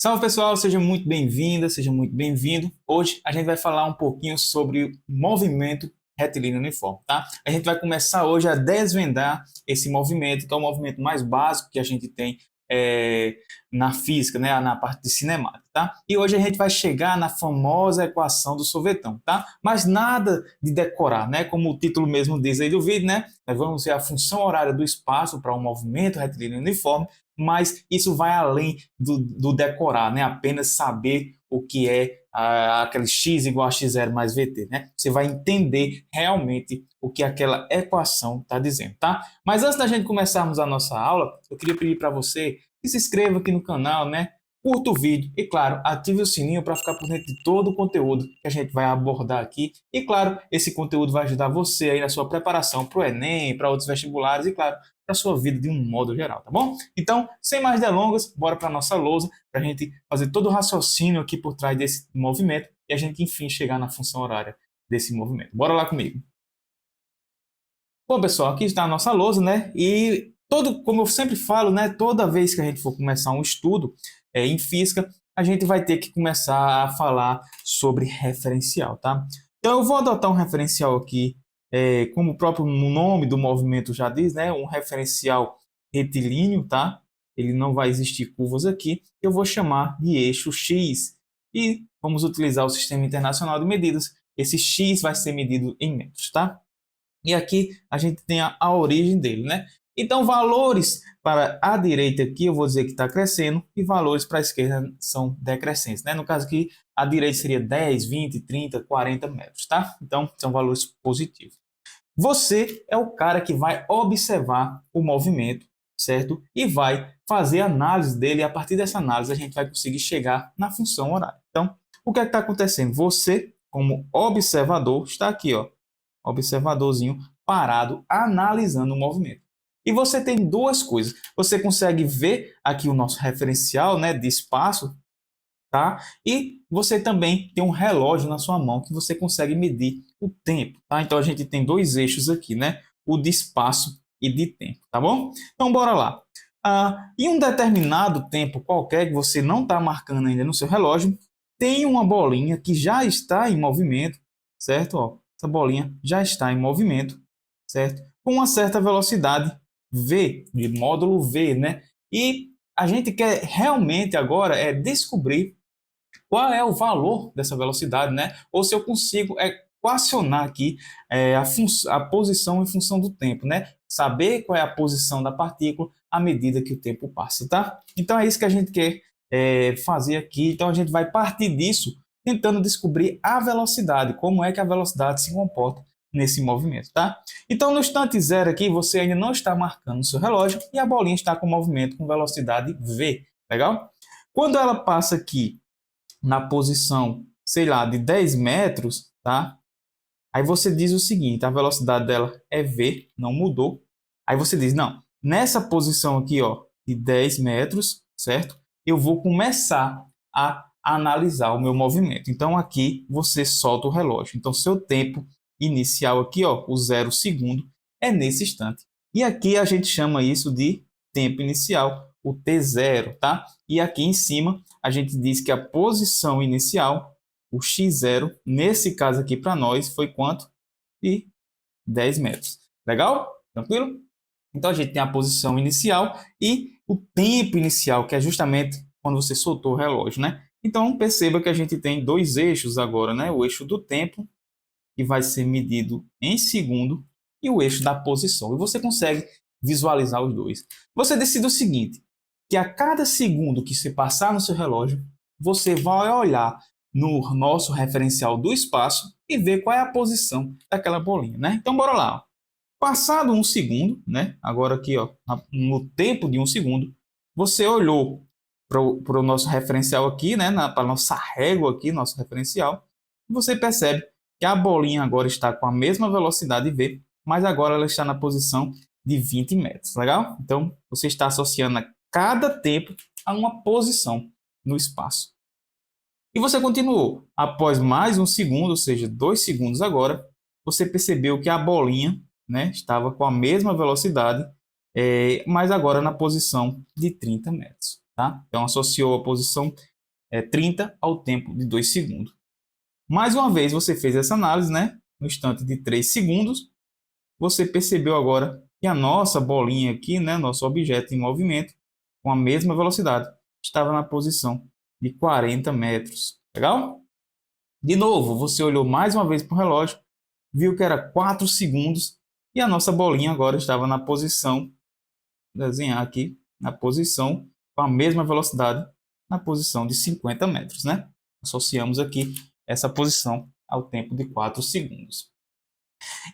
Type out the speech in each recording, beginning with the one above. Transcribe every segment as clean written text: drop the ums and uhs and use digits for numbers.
Salve pessoal, seja muito bem-vinda, seja muito bem-vindo. Hoje a gente vai falar um pouquinho sobre movimento retilíneo uniforme, tá? A gente vai começar hoje a desvendar esse movimento, que é o movimento mais básico que a gente tem na física, né? Na parte de cinemática, tá? E hoje a gente vai chegar na famosa equação do sorvetão, tá? Mas nada de decorar, né? Como o título mesmo diz aí do vídeo, né? Nós vamos ver a função horária do espaço para um movimento retilíneo uniforme, mas isso vai além do decorar, né? Apenas saber o que é aquele x igual a x0 mais vt, né? Você vai entender realmente o que aquela equação está dizendo, tá? Mas antes da gente começarmos a nossa aula, eu queria pedir para você que se inscreva aqui no canal, né? Curta o vídeo e, claro, ative o sininho para ficar por dentro de todo o conteúdo que a gente vai abordar aqui. E, claro, esse conteúdo vai ajudar você aí na sua preparação para o Enem, para outros vestibulares e, claro, para a sua vida de um modo geral, tá bom? Então, sem mais delongas, bora para a nossa lousa, para a gente fazer todo o raciocínio aqui por trás desse movimento e a gente, enfim, chegar na função horária desse movimento. Bora lá comigo. Bom, pessoal, aqui está a nossa lousa, né? E como eu sempre falo, né? Toda vez que a gente for começar um estudo em física, a gente vai ter que começar a falar sobre referencial, tá? Então, eu vou adotar um referencial aqui, como o próprio nome do movimento já diz, né? Um referencial retilíneo, tá? Ele não vai existir curvas aqui. Eu vou chamar de eixo X. E vamos utilizar o Sistema Internacional de Medidas. Esse X vai ser medido em metros, tá? E aqui a gente tem a origem dele, né? Então, valores para a direita aqui, eu vou dizer que está crescendo, e valores para a esquerda são decrescentes, né? No caso aqui, a direita seria 10, 20, 30, 40 metros, tá? Então, são valores positivos. Você é o cara que vai observar o movimento, certo? E vai fazer análise dele, e a partir dessa análise a gente vai conseguir chegar na função horária. Então, o que é que está acontecendo? Você, como observador, está aqui, ó, observadorzinho parado, analisando o movimento. E você tem duas coisas. Você consegue ver aqui o nosso referencial, né, de espaço, tá? E você também tem um relógio na sua mão que você consegue medir o tempo, tá? Então a gente tem dois eixos aqui, né? O de espaço e de tempo, tá bom? Então bora lá. Em um determinado tempo qualquer que você não está marcando ainda no seu relógio, tem uma bolinha que já está em movimento, certo? Ó, essa bolinha já está em movimento, certo? Com uma certa velocidade v, de módulo v, né? E a gente quer realmente agora descobrir qual é o valor dessa velocidade, né? Ou se eu consigo equacionar aqui a posição em função do tempo, né? Saber qual é a posição da partícula à medida que o tempo passa, tá? Então é isso que a gente quer fazer aqui. Então a gente vai partir disso tentando descobrir a velocidade, como é que a velocidade se comporta nesse movimento, tá? Então no instante zero aqui você ainda não está marcando o seu relógio e a bolinha está com movimento com velocidade v, legal? Quando ela passa aqui na posição, sei lá, de 10 metros, tá? Aí você diz o seguinte, a velocidade dela é v, não mudou. Aí você diz, não, nessa posição aqui, ó, de 10 metros, certo? Eu vou começar a analisar o meu movimento. Então aqui você solta o relógio. Então seu tempo inicial aqui, ó, o 0 segundo, é nesse instante. E aqui a gente chama isso de tempo inicial, o T0, tá? E aqui em cima a gente diz que a posição inicial, o x0, nesse caso aqui para nós, foi quanto? De 10 metros. Legal? Tranquilo? Então a gente tem a posição inicial e o tempo inicial, que é justamente quando você soltou o relógio, né? Então perceba que a gente tem dois eixos agora, né? O eixo do tempo, que vai ser medido em segundo, e o eixo da posição. E você consegue visualizar os dois. Você decide o seguinte, que a cada segundo que se passar no seu relógio, você vai olhar no nosso referencial do espaço e ver qual é a posição daquela bolinha, né? Então, bora lá. Passado um segundo, né? Agora aqui, ó, no tempo de um segundo, você olhou para o nosso referencial aqui, né? Para a nossa régua aqui, nosso referencial, e você percebe que a bolinha agora está com a mesma velocidade v, mas agora ela está na posição de 20 metros, legal? Então, você está associando a cada tempo a uma posição no espaço. E você continuou. Após mais um segundo, ou seja, 2 segundos agora, você percebeu que a bolinha, né, estava com a mesma velocidade, mas agora na posição de 30 metros. tá? Então, associou a posição 30 ao tempo de 2 segundos. Mais uma vez, você fez essa análise, né? No instante de 3 segundos, você percebeu agora que a nossa bolinha aqui, né? Nosso objeto em movimento, com a mesma velocidade, estava na posição de 40 metros. Legal? De novo, você olhou mais uma vez para o relógio, viu que era 4 segundos e a nossa bolinha agora estava na posição, vou desenhar aqui, na posição com a mesma velocidade, na posição de 50 metros, né? Associamos aqui essa posição ao tempo de 4 segundos.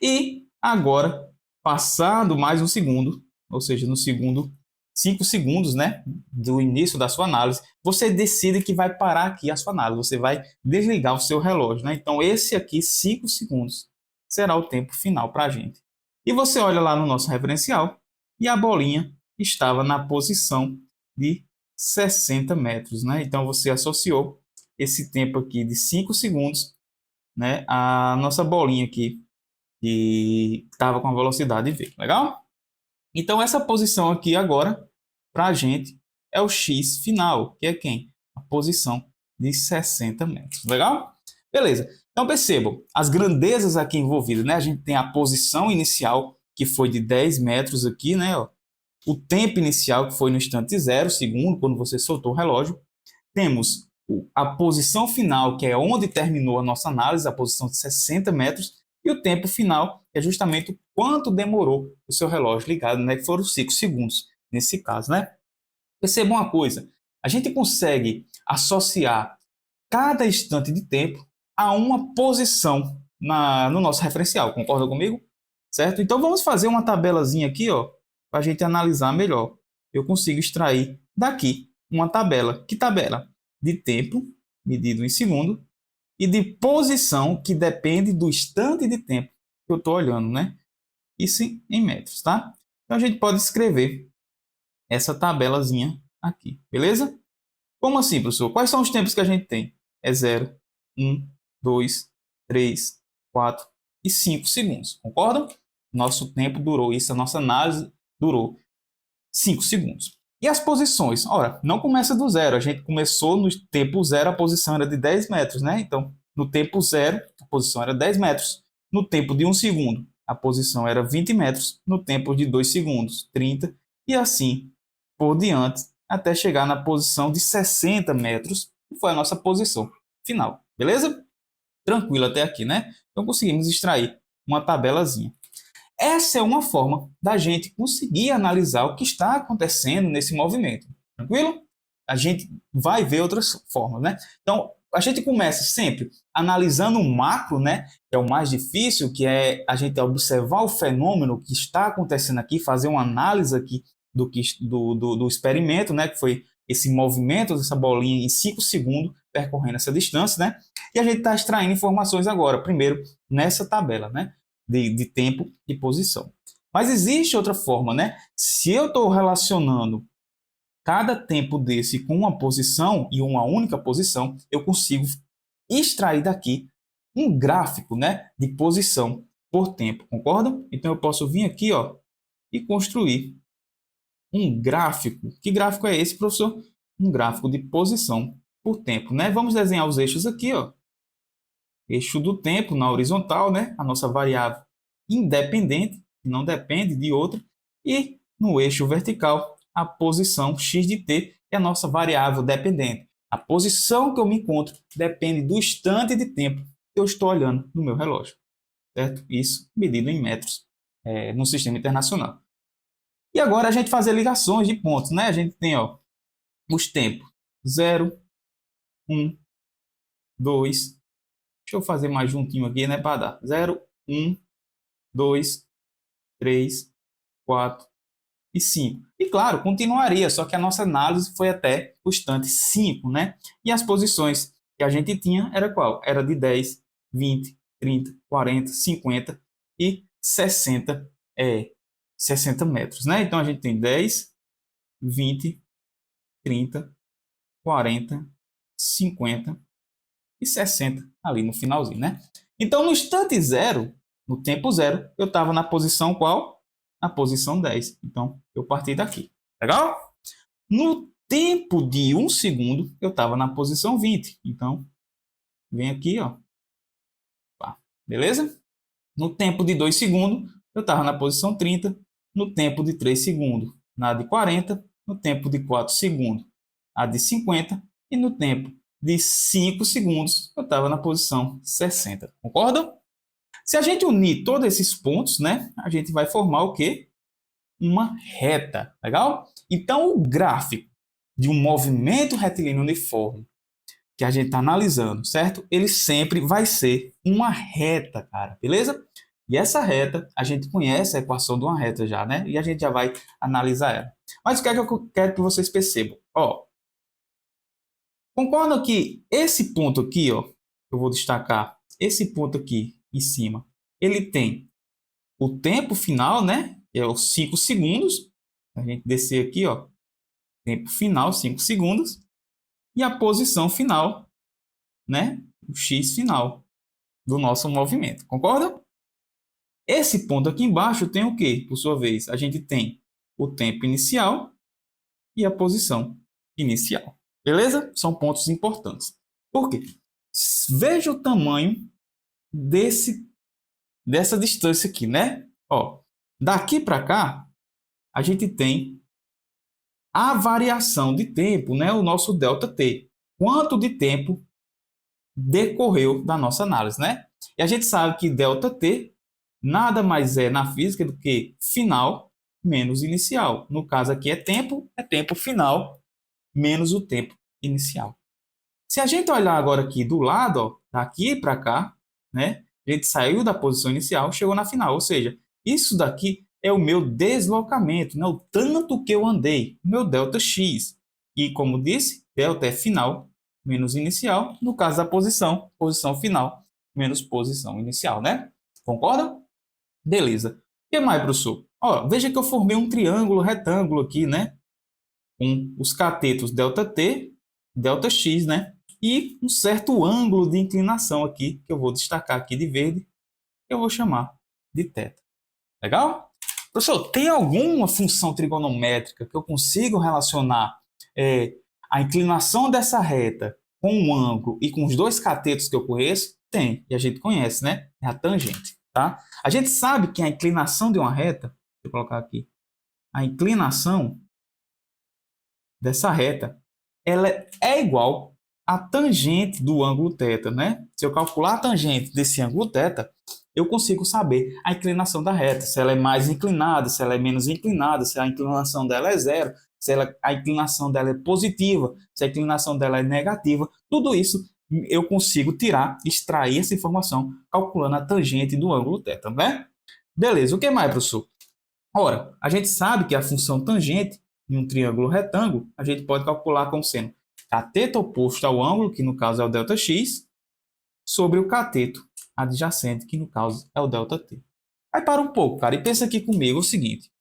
E agora, passado mais um segundo, ou seja, no segundo 5 segundos, né, do início da sua análise, você decide que vai parar aqui a sua análise, você vai desligar o seu relógio, né? Então, esse aqui, 5 segundos, será o tempo final para a gente. E você olha lá no nosso referencial e a bolinha estava na posição de 60 metros, né? Então, você associou esse tempo aqui de 5 segundos, né, à nossa bolinha aqui, que estava com a velocidade v. Legal? Então, essa posição aqui agora, para a gente, é o x final, que é quem? A posição de 60 metros. Legal? Beleza. Então, percebam, as grandezas aqui envolvidas, né? A gente tem a posição inicial, que foi de 10 metros aqui, né? Ó. O tempo inicial, que foi no instante 0 segundo, quando você soltou o relógio. Temos a posição final, que é onde terminou a nossa análise, a posição de 60 metros. E o tempo final é justamente o quanto demorou o seu relógio ligado, né? Que foram 5 segundos nesse caso, né? Perceba uma coisa, a gente consegue associar cada instante de tempo a uma posição no nosso referencial, concorda comigo? Certo? Então vamos fazer uma tabelazinha aqui, ó, para a gente analisar melhor. Eu consigo extrair daqui uma tabela. Que tabela? De tempo, medido em segundo, e de posição, que depende do instante de tempo que eu estou olhando, né? Isso em metros, tá? Então, a gente pode escrever essa tabelazinha aqui, beleza? Como assim, professor? Quais são os tempos que a gente tem? É 0, 1, 2, 3, 4 e 5 segundos, concordam? Nosso tempo durou isso, a nossa análise durou 5 segundos. E as posições? Ora, não começa do zero. A gente começou no tempo zero, a posição era de 10 metros, né? Então, no tempo zero, a posição era 10 metros. No tempo de 1 segundo, a posição era 20 metros. No tempo de 2 segundos, 30. E assim por diante, até chegar na posição de 60 metros, que foi a nossa posição final. Beleza? Tranquilo até aqui, né? Então, conseguimos extrair uma tabelazinha. Essa é uma forma da gente conseguir analisar o que está acontecendo nesse movimento. Tranquilo? A gente vai ver outras formas, né? Então, a gente começa sempre analisando o macro, né? Que é o mais difícil, que é a gente observar o fenômeno que está acontecendo aqui, fazer uma análise aqui do experimento, né? Que foi esse movimento dessa bolinha em 5 segundos percorrendo essa distância, né? E a gente está extraindo informações agora, primeiro nessa tabela, né? De tempo e posição. Mas existe outra forma, né? Se eu estou relacionando cada tempo desse com uma posição e uma única posição, eu consigo extrair daqui um gráfico, né, de posição por tempo, concordam? Então eu posso vir aqui, ó, e construir um gráfico. Que gráfico é esse, professor? Um gráfico de posição por tempo, né? Vamos desenhar os eixos aqui, ó. Eixo do tempo na horizontal, né? A nossa variável independente, que não depende de outra. E no eixo vertical, a posição x de t, que é a nossa variável dependente. A posição que eu me encontro depende do instante de tempo que eu estou olhando no meu relógio. Certo? Isso medido em metros no sistema internacional. E agora a gente fazer ligações de pontos, né? A gente tem, ó, os tempos 0, 1, 2. Deixa eu fazer mais juntinho aqui, né? Para dar 0, 1, 2, 3, 4 e 5. E claro, continuaria, só que a nossa análise foi até o instante 5, né? E as posições que a gente tinha era qual? Era de 10, 20, 30, 40, 50 e 60, 60 metros, né? Então a gente tem 10, 20, 30, 40, 50 e 60 ali no finalzinho, né? Então no instante zero, no tempo zero, eu estava na posição qual? Na posição 10. Então eu parti daqui. Legal? No tempo de 1 segundo, eu estava na posição 20. Então, vem aqui, ó. Beleza? No tempo de 2 segundos, eu estava na posição 30. No tempo de 3 segundos, na de 40. No tempo de 4 segundos, a de 50. E no tempo de 5 segundos, eu estava na posição 60. Concordam? Se a gente unir todos esses pontos, né, a gente vai formar o quê? Uma reta. Legal? Então, o gráfico de um movimento retilíneo uniforme que a gente está analisando, certo? Ele sempre vai ser uma reta, cara, beleza? E essa reta, a gente conhece a equação de uma reta já, né? E a gente já vai analisar ela. Mas o que é que eu quero que vocês percebam? Ó, concordam que esse ponto aqui, ó, eu vou destacar, esse ponto aqui em cima, ele tem o tempo final, né? É os 5 segundos. A gente descer aqui, ó, tempo final, 5 segundos. E a posição final, né? O x final do nosso movimento. Concorda? Esse ponto aqui embaixo tem o quê? Por sua vez, a gente tem o tempo inicial e a posição inicial. Beleza? São pontos importantes. Por quê? Veja o tamanho dessa distância aqui, né? Ó, daqui para cá, a gente tem a variação de tempo, né? O nosso ΔT. Quanto de tempo decorreu da nossa análise, né? E a gente sabe que ΔT nada mais é na física do que final menos inicial. No caso aqui é tempo final menos o tempo inicial. Se a gente olhar agora aqui do lado, ó, daqui para cá, né? A gente saiu da posição inicial, chegou na final, ou seja, isso daqui é o meu deslocamento, né? O tanto que eu andei, meu ΔX. E como disse, delta é final menos inicial, no caso da posição final menos posição inicial, né? Concorda? Beleza. O que mais, professor? Ó, veja que eu formei um triângulo retângulo aqui, né? Com os catetos ΔT, ΔX, né? E um certo ângulo de inclinação aqui, que eu vou destacar aqui de verde, que eu vou chamar de θ. Legal? Professor, tem alguma função trigonométrica que eu consigo relacionar a inclinação dessa reta com o ângulo e com os dois catetos que eu conheço? Tem, e a gente conhece, né? É a tangente, tá? A gente sabe que a inclinação de uma reta, deixa eu colocar aqui, a inclinação dessa reta, ela é igual à tangente do ângulo θ, né? Se eu calcular a tangente desse ângulo θ, eu consigo saber a inclinação da reta, se ela é mais inclinada, se ela é menos inclinada, se a inclinação dela é zero, se a inclinação dela é positiva, se a inclinação dela é negativa. Tudo isso eu consigo tirar, extrair essa informação calculando a tangente do ângulo θ, né? Beleza, o que mais, professor? Ora, a gente sabe que a função tangente em um triângulo retângulo, a gente pode calcular como sendo cateto oposto ao ângulo, que no caso é o ΔX, sobre o cateto adjacente, que no caso é o ΔT. Aí para um pouco, cara, e pensa aqui comigo o seguinte.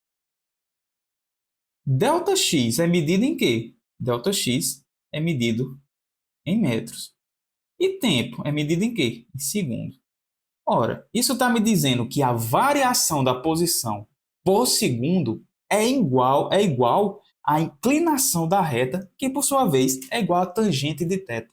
ΔX é medido em quê? ΔX é medido em metros. E tempo é medido em quê? Em segundo. Ora, isso está me dizendo que a variação da posição por segundo é igual à inclinação da reta, que por sua vez é igual à tangente de θ.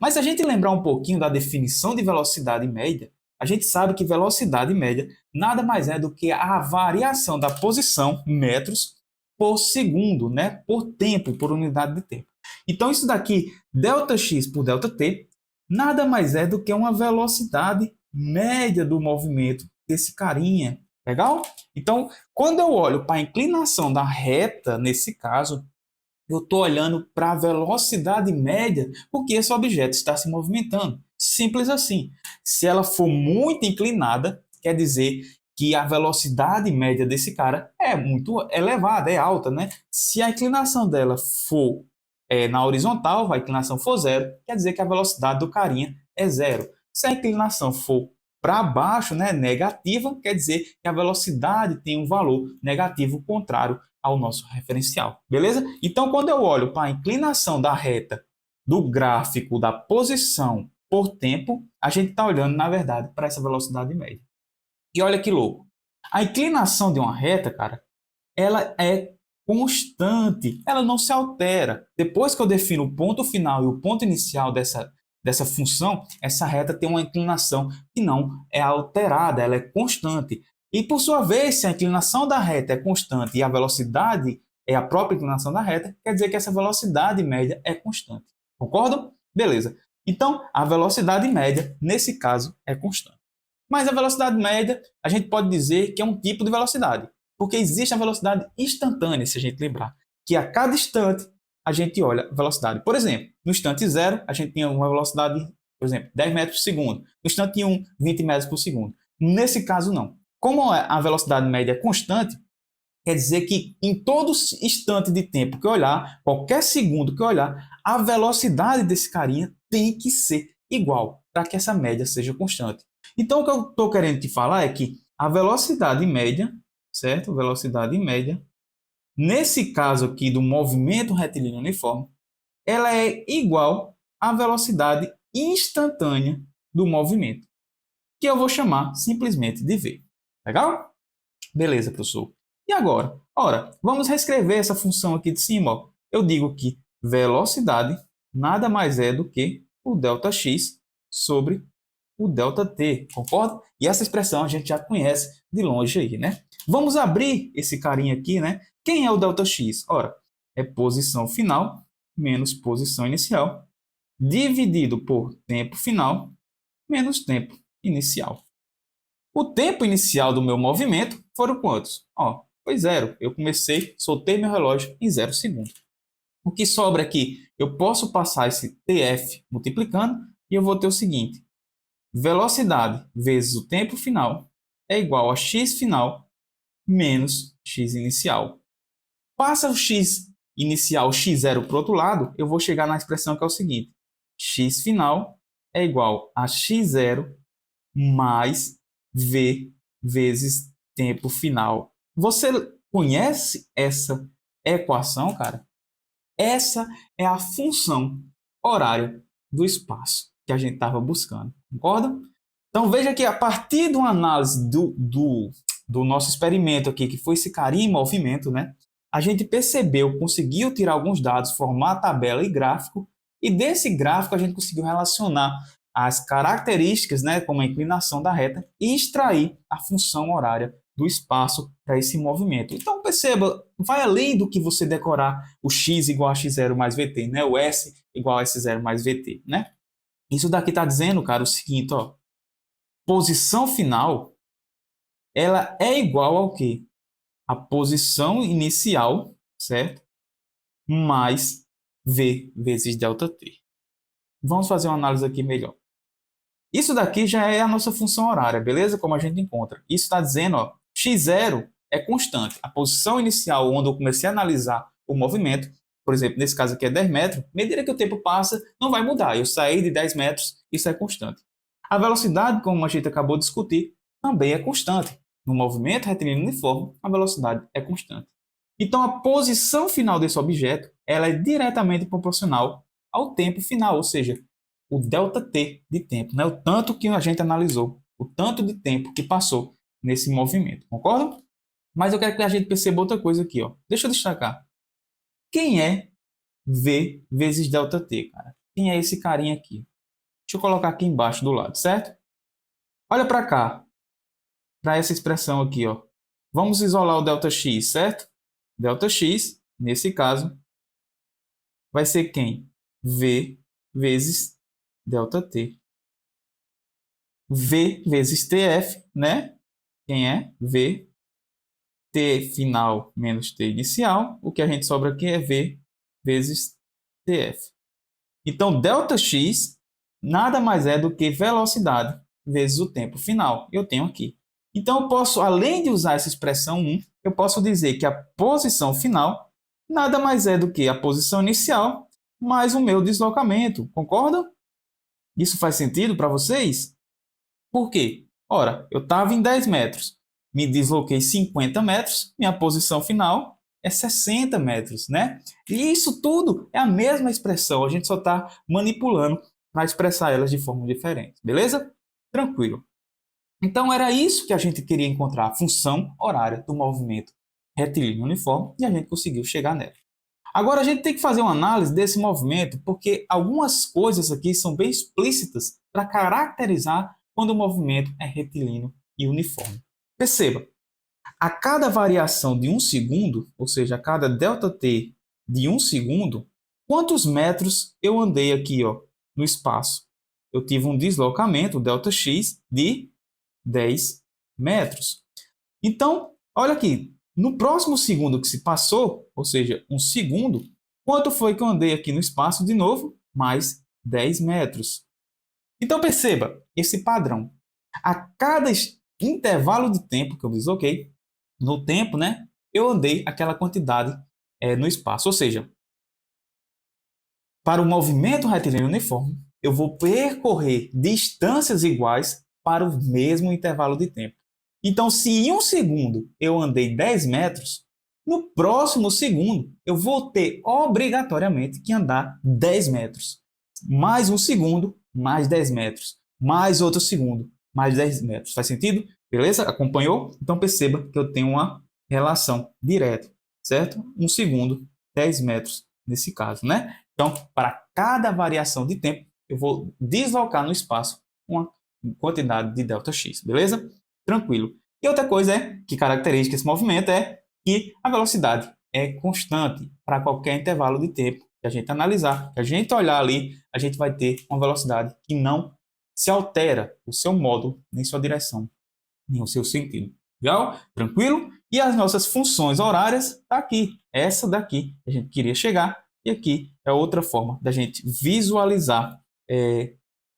Mas se a gente lembrar um pouquinho da definição de velocidade média, a gente sabe que velocidade média nada mais é do que a variação da posição metros por segundo, né? Por tempo, por unidade de tempo. Então isso daqui, ΔX por ΔT, nada mais é do que uma velocidade média do movimento desse carinha. Legal? Então, quando eu olho para a inclinação da reta, nesse caso, eu estou olhando para a velocidade média porque esse objeto está se movimentando. Simples assim. Se ela for muito inclinada, quer dizer que a velocidade média desse cara é muito elevada, é alta, né? Se a inclinação dela for na horizontal, a inclinação for zero, quer dizer que a velocidade do carinha é zero. Se a inclinação for para baixo, né, negativa, quer dizer que a velocidade tem um valor negativo contrário ao nosso referencial, beleza? Então, quando eu olho para a inclinação da reta do gráfico da posição por tempo, a gente está olhando, na verdade, para essa velocidade média. E olha que louco. A inclinação de uma reta, cara, ela é constante, ela não se altera. Depois que eu defino o ponto final e o ponto inicial dessa função, essa reta tem uma inclinação que não é alterada, ela é constante. E, por sua vez, se a inclinação da reta é constante e a velocidade é a própria inclinação da reta, quer dizer que essa velocidade média é constante. Concordam? Beleza. Então, a velocidade média, nesse caso, é constante. Mas a velocidade média, a gente pode dizer que é um tipo de velocidade, porque existe a velocidade instantânea, se a gente lembrar, que a cada instante a gente olha a velocidade. Por exemplo, no instante 0, a gente tinha uma velocidade, por exemplo, 10 metros por segundo. No instante 1, 20 metros por segundo. Nesse caso, não. Como a velocidade média é constante, quer dizer que em todo instante de tempo que eu olhar, qualquer segundo que eu olhar, a velocidade desse carinha tem que ser igual para que essa média seja constante. Então, o que eu estou querendo te falar é que a velocidade média, certo? Velocidade média, nesse caso aqui do movimento retilíneo uniforme, ela é igual à velocidade instantânea do movimento, que eu vou chamar simplesmente de v. Legal? Beleza, professor. E agora? Ora, vamos reescrever essa função aqui de cima. Ó. Eu digo que velocidade nada mais é do que o ΔX sobre o ΔT, concorda? E essa expressão a gente já conhece de longe aí, né? Vamos abrir esse carinha aqui, né? Quem é o ΔX? Ora, é posição final menos posição inicial, dividido por tempo final menos tempo inicial. O tempo inicial do meu movimento foram quantos? Ó, foi 0. Eu comecei, soltei meu relógio em 0 segundos. O que sobra aqui? Eu posso passar esse TF multiplicando e eu vou ter o seguinte. Velocidade vezes o tempo final é igual a x final menos x inicial. Passa o x inicial, x0 para o outro lado, eu vou chegar na expressão que é o seguinte. X final é igual a x0 mais v vezes tempo final. Você conhece essa equação, cara? Essa é a função horária do espaço que a gente estava buscando, concorda? Então veja que a partir de uma análise do nosso experimento aqui, que foi esse carinha em movimento, né? A gente percebeu, conseguiu tirar alguns dados, formar tabela e gráfico, e desse gráfico a gente conseguiu relacionar as características, né, como a inclinação da reta, e extrair a função horária do espaço para esse movimento. Então perceba, vai além do que você decorar o x igual a x0 mais vt, né? O s igual a s0 mais vt, né? Isso daqui está dizendo, cara, o seguinte, ó, posição final, ela é igual ao quê? A posição inicial, certo? Mais v vezes ΔT. Vamos fazer uma análise aqui melhor. Isso daqui já é a nossa função horária, beleza? Como a gente encontra. Isso está dizendo, ó, x0 é constante. A posição inicial, onde eu comecei a analisar o movimento, por exemplo, nesse caso aqui é 10 metros, à medida que o tempo passa, não vai mudar. Eu saí de 10 metros, isso é constante. A velocidade, como a gente acabou de discutir, também é constante. No movimento retilíneo uniforme, a velocidade é constante. Então, a posição final desse objeto ela é diretamente proporcional ao tempo final, ou seja, o ΔT de tempo, né? O tanto que a gente analisou, o tanto de tempo que passou nesse movimento, concorda? Mas eu quero que a gente perceba outra coisa aqui, ó. Deixa eu destacar. Quem é V vezes ΔT, cara? Quem é esse carinha aqui? Deixa eu colocar aqui embaixo do lado, certo? Olha para cá, para essa expressão aqui, ó. Vamos isolar o ΔX, certo? ΔX, nesse caso, vai ser quem? V vezes ΔT. V vezes TF, né? Quem é? V, T final menos T inicial. O que a gente sobra aqui é V vezes TF. Então, ΔX nada mais é do que velocidade vezes o tempo final. Eu tenho aqui. Então, eu posso, além de usar essa expressão 1, eu posso dizer que a posição final nada mais é do que a posição inicial mais o meu deslocamento. Concordam? Isso faz sentido para vocês? Por quê? Ora, eu estava em 10 metros, me desloquei 50 metros, minha posição final é 60 metros, né? E isso tudo é a mesma expressão, a gente só está manipulando para expressar elas de forma diferente, beleza? Tranquilo. Então, era isso que a gente queria encontrar, a função horária do movimento retilínea uniforme e a gente conseguiu chegar nela. Agora a gente tem que fazer uma análise desse movimento, porque algumas coisas aqui são bem explícitas para caracterizar quando o movimento é retilíneo e uniforme. Perceba, a cada variação de 1 segundo, ou seja, a cada ΔT de 1 segundo, quantos metros eu andei aqui no espaço? Eu tive um deslocamento, ΔX, de 10 metros. Então, olha aqui, no próximo segundo que se passou, ou seja, 1 segundo, quanto foi que eu andei aqui no espaço? De novo, mais 10 metros. Então, perceba esse padrão. A cada intervalo de tempo que eu desloquei, no tempo, né, eu andei aquela quantidade no espaço. Ou seja, para o movimento retilíneo uniforme, eu vou percorrer distâncias iguais para o mesmo intervalo de tempo. Então, se em 1 segundo eu andei 10 metros, no próximo segundo eu vou ter obrigatoriamente que andar 10 metros. Mais 1 segundo, mais 10 metros. Mais outro segundo, mais 10 metros. Faz sentido? Beleza? Acompanhou? Então perceba que eu tenho uma relação direta, certo? 1 segundo, 10 metros nesse caso, né? Então, para cada variação de tempo, eu vou deslocar no espaço uma quantidade de ΔX, beleza? Tranquilo. E outra coisa que caracteriza esse movimento é que a velocidade é constante para qualquer intervalo de tempo que a gente analisar, que a gente olhar ali, a gente vai ter uma velocidade que não se altera o seu módulo, nem sua direção, nem o seu sentido. Legal? Tranquilo? E as nossas funções horárias tá aqui. Essa daqui a gente queria chegar e aqui é outra forma da gente visualizar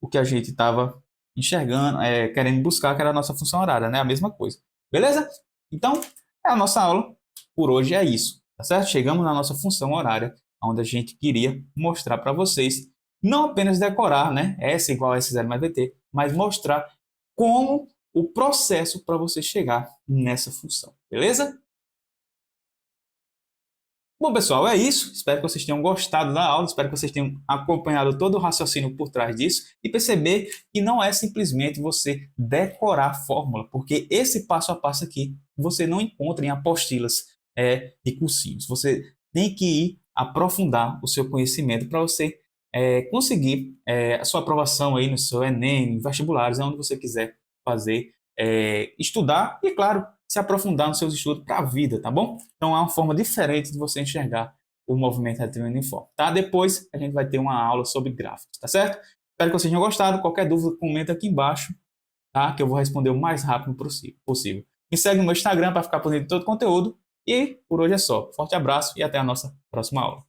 o que a gente estava enxergando, querendo buscar, que era a nossa função horária, né? A mesma coisa. Beleza? Então, a nossa aula por hoje é isso, tá certo? Chegamos na nossa função horária, onde a gente queria mostrar para vocês, não apenas decorar, né? S igual a S0 mais VT, mas mostrar como o processo para você chegar nessa função. Beleza? Bom, pessoal, é isso. Espero que vocês tenham gostado da aula, espero que vocês tenham acompanhado todo o raciocínio por trás disso e perceber que não é simplesmente você decorar a fórmula, porque esse passo a passo aqui você não encontra em apostilas de cursinhos. Você tem que ir aprofundar o seu conhecimento para você conseguir a sua aprovação aí no seu Enem, vestibulares, onde você quiser fazer, estudar e, claro, se aprofundar nos seus estudos para a vida, tá bom? Então é uma forma diferente de você enxergar o movimento retilíneo uniforme, tá? Depois a gente vai ter uma aula sobre gráficos, tá certo? Espero que vocês tenham gostado. Qualquer dúvida, comenta aqui embaixo, tá? Que eu vou responder o mais rápido possível. Me segue no meu Instagram para ficar por dentro de todo o conteúdo. E por hoje é só. Forte abraço e até a nossa próxima aula.